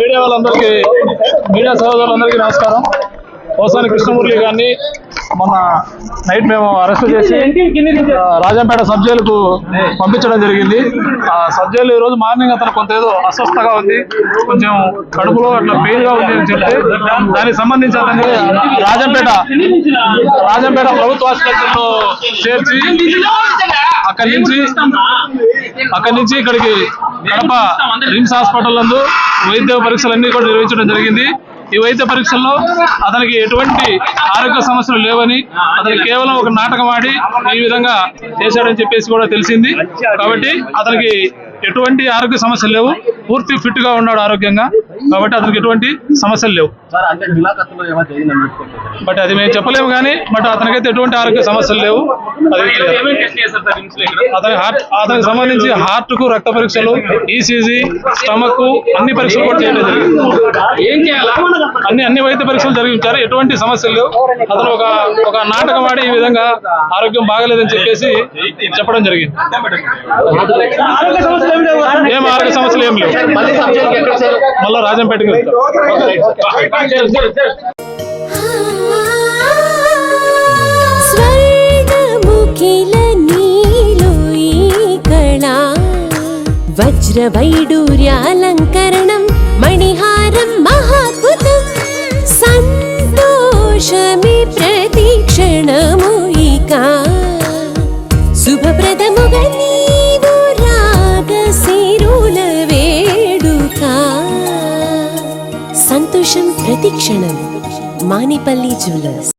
Media వాళ్ళందరికీ, media సోదరులందరికీ నమస్కారం. పోసాని కృష్ణమురళి గారిని మొన్న నైట్ మేము అరెస్ట్ చేసి రాజంపేట సబ్ జైలుకు పంపించడం జరిగింది. ఆ సబ్ జైలు ఈ రోజు మార్నింగ్ అతను కొంత ఏదో అస్వస్థగా ఉంది, కొంచెం కడుపులో అట్లా పెయిన్ గా ఉంది అని చెప్తే దానికి సంబంధించి అతన్ని రాజంపేట ప్రభుత్వ ఆసుపత్రిలో చేర్చి అక్కడి నుంచి ఇక్కడికి కడప రిమ్స్ హాస్పిటల్ నందు వైద్య పరీక్షలన్నీ కూడా నిర్వహించడం జరిగింది. ఈ వైద్య పరీక్షల్లో అతనికి ఎటువంటి ఆరోగ్య సమస్యలు లేవని, అతనికి కేవలం ఒక నాటకం ఆడి ఈ విధంగా చేశాడని చెప్పేసి కూడా తెలిసింది. కాబట్టి అతనికి ఎటువంటి ఆరోగ్య సమస్యలు లేవు, పూర్తి ఫిట్ గా ఉన్నాడు ఆరోగ్యంగా. కాబట్టి అతనికి ఎటువంటి సమస్యలు లేవు. బట్ అది మేము చెప్పలేము కానీ బట్ అతనికైతే ఎటువంటి ఆరోగ్య సమస్యలు లేవు. అతనికి సంబంధించి హార్ట్ కు రక్త పరీక్షలు, ఈసీజీ, స్టమక్ అన్ని పరీక్షలు కూడా చేయడం జరిగింది. అన్ని వైద్య పరీక్షలు జరిగించారు, ఎటువంటి సమస్యలు లేవు. అతను ఒక నాటకం ఆడి ఈ విధంగా ఆరోగ్యం బాగలేదని చెప్పేసి చెప్పడం జరిగింది. ఏం ఆరోగ్య సమస్యలు ఏం లేవు. మళ్ళీ రాజంపేటకి వెళ్తాం. వజ్రవైడూర్యాలంకరణం మణిహారం మహాద్భుతం సంతోషమే ప్రతిక్షణము ఇక శుభప్రదముగా నీవు రాగసిరుల వేడుక సంతోషం ప్రతిక్షణం. మానిపల్లి జ్యువెలర్స్.